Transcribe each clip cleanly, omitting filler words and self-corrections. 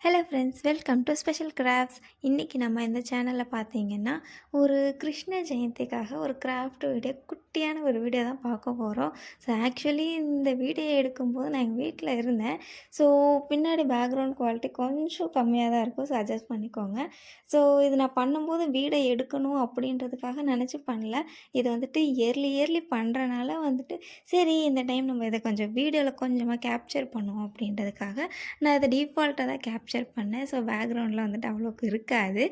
Hello friends, welcome to special crafts. இன்றைக்கி நம்ம இந்த சேனலில் பார்த்தீங்கன்னா ஒரு கிருஷ்ண ஜெயந்திக்காக ஒரு கிராஃப்ட் வீடியோ, குட்டியான ஒரு வீடியோ தான் பார்க்க போகிறோம். ஸோ ஆக்சுவலி இந்த வீடியோ எடுக்கும்போது நான் எங்கள் வீட்டில் இருந்தேன். ஸோ பின்னாடி பேக்ரவுண்ட் குவாலிட்டி கொஞ்சம் கம்மியாக தான் இருக்கும். ஸோ அட்ஜஸ்ட் பண்ணிக்கோங்க. ஸோ இது நான் பண்ணும்போது வீடியோ எடுக்கணும் அப்படின்றதுக்காக நினச்சி பண்ணல. இது வந்துட்டு இயர்லி பண்ணுறனால வந்துட்டு சரி இந்த டைம் நம்ம இதை கொஞ்சம் வீடியோவில் கொஞ்சமாக கேப்சர் பண்ணுவோம் அப்படின்றதுக்காக நான் இதை டீஃபால்ட்டாக தான் கேப்சர் பண்ணேன். ஸோ பேக்ரவுண்டில் வந்துட்டு அவ்வளோக்கு இருக்காது.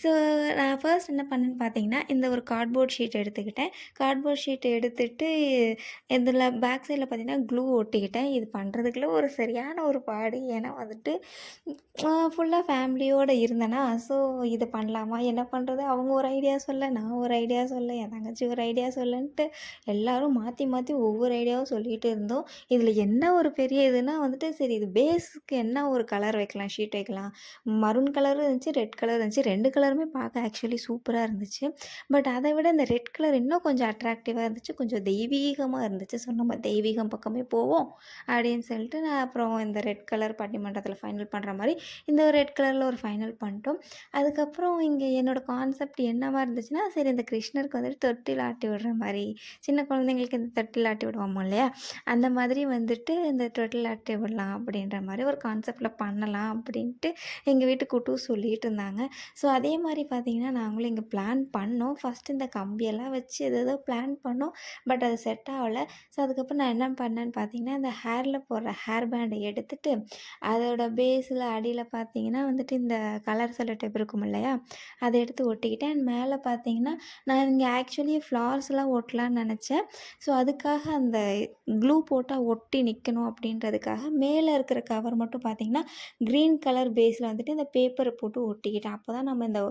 ஸோ நான் ஃபர்ஸ்ட் என்ன பண்ணேன்னு பார்த்தீங்கன்னா, இந்த ஒரு கார்ட்போர்ட் ஷீட் எடுத்துக்கிட்டேன். கார்ட்போர்ட் ஷீட் எடுத்துகிட்டு இதில் பேக் சைடில் பார்த்தீங்கன்னா க்ளூ ஒட்டிக்கிட்டேன். இது பண்ணுறதுக்குள்ள ஒரு சரியான ஒரு பாடு. ஏன்னா வந்துட்டு ஃபுல்லாக ஃபேமிலியோடு இருந்தேன்னா, ஸோ இது பண்ணலாமா என்ன பண்ணுறது, அவங்க ஒரு ஐடியா சொல்ல, நான் ஒரு ஐடியா சொல்ல, என் தங்கச்சி ஒரு ஐடியா சொல்லன்ட்டு எல்லோரும் மாற்றி மாற்றி ஒவ்வொரு ஐடியாவும் சொல்லிகிட்டு இருந்தோம். இதில் என்ன ஒரு பெரிய இதுனா வந்துட்டு சரி இது பேஸுக்கு என்ன ஒரு கலர் வைக்கலாம், ஷீட் வைக்கலாம். மரூன் கலரும் இருந்துச்சு, ரெட் கலர் இருந்துச்சு. 2 கலருமே பார்க்க ஆக்சுவலி சூப்பராக இருந்துச்சு. பட் அதை விட இந்த ரெட் கலர் இன்னும் கொஞ்சம் அட்ராக்டிவாக இருந்துச்சு, கொஞ்சம் தெய்வீகமாக இருந்துச்சு. ஸோ நம்ம தெய்வீகம் பக்கமே போவோம் அப்படின்னு சொல்லிட்டு நான் அப்புறம் இந்த ரெட் கலர் பட்டிமன்றத்தில் ஃபைனல் பண்ணுற மாதிரி இந்த ரெட் கலரில் ஒரு ஃபைனல் பண்ணிட்டோம். அதுக்கப்புறம் இங்கே என்னோடய கான்செப்ட் என்னவா இருந்துச்சுன்னா, சரி இந்த கிருஷ்ணருக்கு வந்துட்டு தொட்டில் ஆட்டி விடுற மாதிரி, சின்ன குழந்தைங்களுக்கு இந்த தொட்டில் ஆட்டி விடுவோம் இல்லையா, அந்த மாதிரி வந்துட்டு இந்த தொட்டில் ஆட்டி விடலாம் அப்படின்ற மாதிரி ஒரு கான்செப்டில் பண்ணலாம் அப்படின்ட்டு எங்கள் வீட்டு குட்டூஸ் சொல்லிகிட்டு இருந்தாங்க. ஸோ அதே மாதிரி பார்த்திங்கன்னா நாங்களும் இங்கே பிளான் பண்ணோம். ஃபஸ்ட்டு இந்த கம்பியெல்லாம் வச்சு ஏதோ பிளான் பண்ணோம். பட் அது செட் ஆகலை. ஸோ அதுக்கப்புறம் நான் என்ன பண்ணேன்னு பார்த்தீங்கன்னா, இந்த ஹேரில் போடுற ஹேர் பேண்டை எடுத்துகிட்டு அதோட பேஸில் அடியில் பார்த்தீங்கன்னா வந்துட்டு இந்த கலர் செல்லோ டேப் இருக்கும் இல்லையா, அதை எடுத்து ஒட்டிக்கிட்டேன். அண்ட் மேலே பார்த்தீங்கன்னா நான் இங்கே ஆக்சுவலி ஃப்ளார்ஸ்லாம் ஒட்டலான்னு நினச்சேன். ஸோ அதுக்காக அந்த க்ளூ போட்டால் ஒட்டி நிற்கணும் அப்படின்றதுக்காக மேலே இருக்கிற கவர் மட்டும் பார்த்திங்கன்னா க்ரீன் கலர் பேஸில் வந்துட்டு இந்த பேப்பரை போட்டு ஒட்டிக்கிட்டேன். அப்போ தான் நம்ம இந்த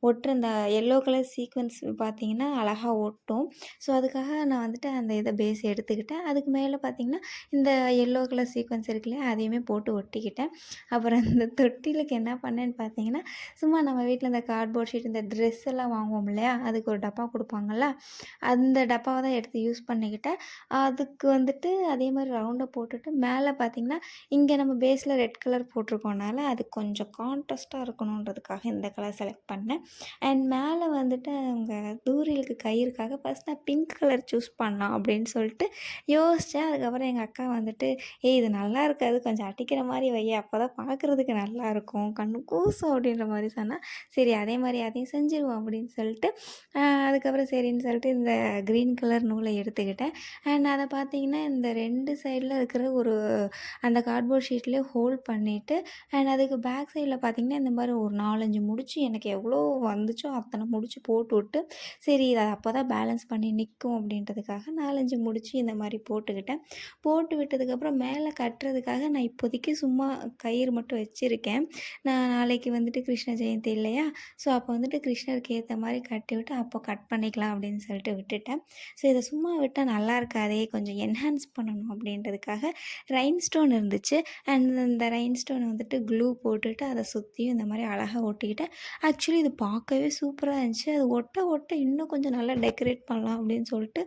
ஒட்டுற இந்த எல்லோ கலர் சீக்வன்ஸ் பார்த்திங்கன்னா அழகாக ஒட்டும். ஸோ அதுக்காக நான் வந்துட்டு அந்த இதை பேஸ் எடுத்துக்கிட்டேன். அதுக்கு மேலே பார்த்திங்கன்னா இந்த எல்லோ கலர் சீக்வன்ஸ் இருக்குல்லையா, அதையுமே போட்டு ஒட்டிக்கிட்டேன். அப்புறம் இந்த தொட்டிலுக்கு என்ன பண்ணேன்னு பார்த்தீங்கன்னா, சும்மா நம்ம வீட்டில் இந்த கார்ட்போர்ட் ஷீட் இந்த ட்ரெஸ் எல்லாம் வாங்குவோம் இல்லையா, அதுக்கு ஒரு டப்பா கொடுப்பாங்கள்ல, அந்த டப்பாவை தான் எடுத்து யூஸ் பண்ணிக்கிட்டேன். அதுக்கு வந்துட்டு அதே மாதிரி ரவுண்டை போட்டுட்டு மேலே பார்த்திங்கன்னா இங்கே நம்ம பேஸில் ரெட் கலர் போட்டிருக்கோனால அது கொஞ்சம் கான்ட்ராஸ்ட்டாக இருக்கணுன்றதுக்காக இந்த கலர் செலக்ட் பண்ணேன். அண்ட் மேலே வந்துட்டு அவங்க தூரிலுக்கு கயிறுக்காக ஃபஸ்ட் நான் பிங்க் கலர் சூஸ் பண்ணலாம் அப்படின்னு சொல்லிட்டு யோசித்தேன். அதுக்கப்புறம் எங்கள் அக்கா வந்துட்டு இது நல்லா இருக்காது, கொஞ்சம் அடிக்கிற மாதிரி வை, அப்போ தான் பார்க்குறதுக்கு நல்லாயிருக்கும், கண்ணு கூசும் அப்படின்ற மாதிரி சொன்னால், சரி அதே மாதிரி அதையும் செஞ்சுருவோம் அப்படின்னு சொல்லிட்டு அதுக்கப்புறம் சரின்னு சொல்லிட்டு இந்த க்ரீன் கலர் நூலை எடுத்துக்கிட்டேன். அண்ட் அதை பார்த்திங்கன்னா இந்த 2 சைடில் இருக்கிற ஒரு அந்த கார்ட்போர்ட் ஷீட்லேயே ஹோல்ட் பண்ணிவிட்டு அண்ட் அதுக்கு பேக் சைடில் பார்த்திங்கன்னா இந்த மாதிரி ஒரு 4-5 முடிச்சு எனக்கு எவ்வளோ வந்துச்சோ அத்தனை முடிச்சு போட்டு விட்டு சரி அதை அப்போ தான் பேலன்ஸ் பண்ணி நிற்கும் அப்படின்றதுக்காக 4-5 முடிச்சு இந்த மாதிரி போட்டுக்கிட்டேன். போட்டு விட்டதுக்கப்புறம் மேலே கட்டுறதுக்காக நான் இப்போதைக்கு சும்மா கயிறு மட்டும் வச்சுருக்கேன். நான் நாளைக்கு வந்துட்டு கிருஷ்ண ஜெயந்தி இல்லையா, ஸோ அப்போ வந்துட்டு கிருஷ்ணருக்கு ஏற்ற மாதிரி கட்டி விட்டு அப்போ கட் பண்ணிக்கலாம் அப்படின்னு சொல்லிட்டு விட்டுட்டேன். ஸோ இதை சும்மா விட்டால் நல்லா இருக்காதே, கொஞ்சம் என்ஹான்ஸ் பண்ணணும் அப்படின்றதுக்காக ரெயின் ஸ்டோன் இருந்துச்சு. அண்ட் இந்த ரெயின் ஸ்டோனை வந்துட்டு க்ளூ போட்டுட்டு அதை சுற்றியும் இந்த மாதிரி அழகாக ஒட்டிக்கிட்டேன். ஆக்சுவலி இது பார்க்கவே சூப்பராக இருந்துச்சு. அது ஒட்ட ஒட்ட இன்னும் கொஞ்சம் நல்லா டெக்கரேட் பண்ணலாம் அப்படின்னு சொல்லிட்டு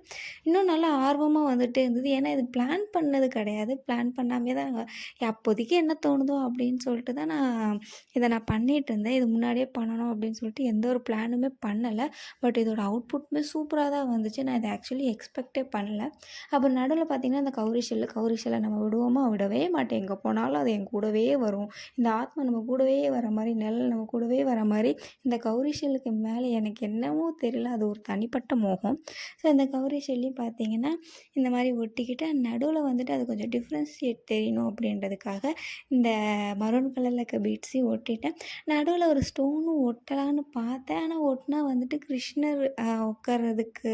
இன்னும் நல்லா ஆர்வமாக வந்துட்டே இருந்தது. ஏன்னா இது பிளான் பண்ணது கிடையாது, பிளான் பண்ணாமே தான் அப்போதைக்கு என்ன தோணுதோ அப்படின்னு சொல்லிட்டு தான் இதை நான் பண்ணிகிட்டு இருந்தேன். இது முன்னாடியே பண்ணணும் அப்படின்னு சொல்லிட்டு எந்த ஒரு பிளானுமே பண்ணலை. பட் இதோட அவுட்புட்டுமே சூப்பராக தான் வந்துச்சு. நான் இதை ஆக்சுவலி எக்ஸ்பெக்டே பண்ணல. அப்புறம் நடுவில் பார்த்திங்கன்னா இந்த கௌரி ஷெல்லை நம்ம விடுவோமா, விடவே மாட்டேன். எங்கே போனாலும் அது என் கூடவே வரும். இந்த ஆத்மா நம்ம கூடவே வர மாதிரி, நிழல் நம்ம கூடவே வர மாதிரி இந்த கௌரி ஷெல்லுக்கு மேலே எனக்கு என்னவோ தெரியல, அது ஒரு தனிப்பட்ட மோகம். ஸோ இந்த கௌரி ஷெல்லையும் பார்த்திங்கன்னா இந்த மாதிரி ஒட்டிக்கிட்டு நடுவில் வந்துட்டு அது கொஞ்சம் டிஃப்ரென்ஷியேட் தெரியணும் அப்படின்றதுக்காக இந்த மரூன் கலரில் இருக்க பீட்ஸையும் ஒட்டிட்டேன். நடுவில் ஒரு ஸ்டோனும் ஒட்டலான்னு பார்த்தேன். ஆனால் ஒட்டினா வந்துட்டு கிருஷ்ணர் உட்கார்றதுக்கு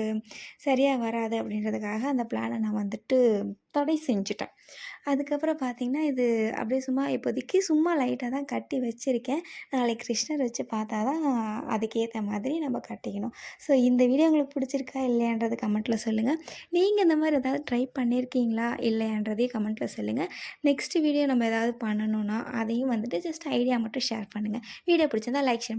சரியாக வராது அப்படின்றதுக்காக அந்த பிளானை நான் வந்துட்டு தடை செஞ்சுட்டேன். அதுக்கப்புறம் பார்த்திங்கன்னா இது அப்படியே சும்மா இப்போதைக்கு சும்மா லைட்டாக தான் கட்டி வச்சுருக்கேன். நாளைக்கு கிருஷ்ணர் வச்சு பார்த்தா தான் அதுக்கேற்ற மாதிரி நம்ம கட்டிக்கணும். ஸோ இந்த வீடியோ உங்களுக்கு பிடிச்சிருக்கா இல்லையான்றது கமெண்ட்டில் சொல்லுங்கள். நீங்கள் இந்த மாதிரி ஏதாவது ட்ரை பண்ணியிருக்கீங்களா இல்லையான்றதையும் கமெண்ட்டில் சொல்லுங்கள். நெக்ஸ்ட் வீடியோ நம்ம ஏதாவது பண்ணணுன்னா அதையும் வந்துட்டு ஜஸ்ட் ஐடியா மட்டும் ஷேர் பண்ணுங்கள். வீடியோ பிடிச்சிருந்தா லைக் ஷேர்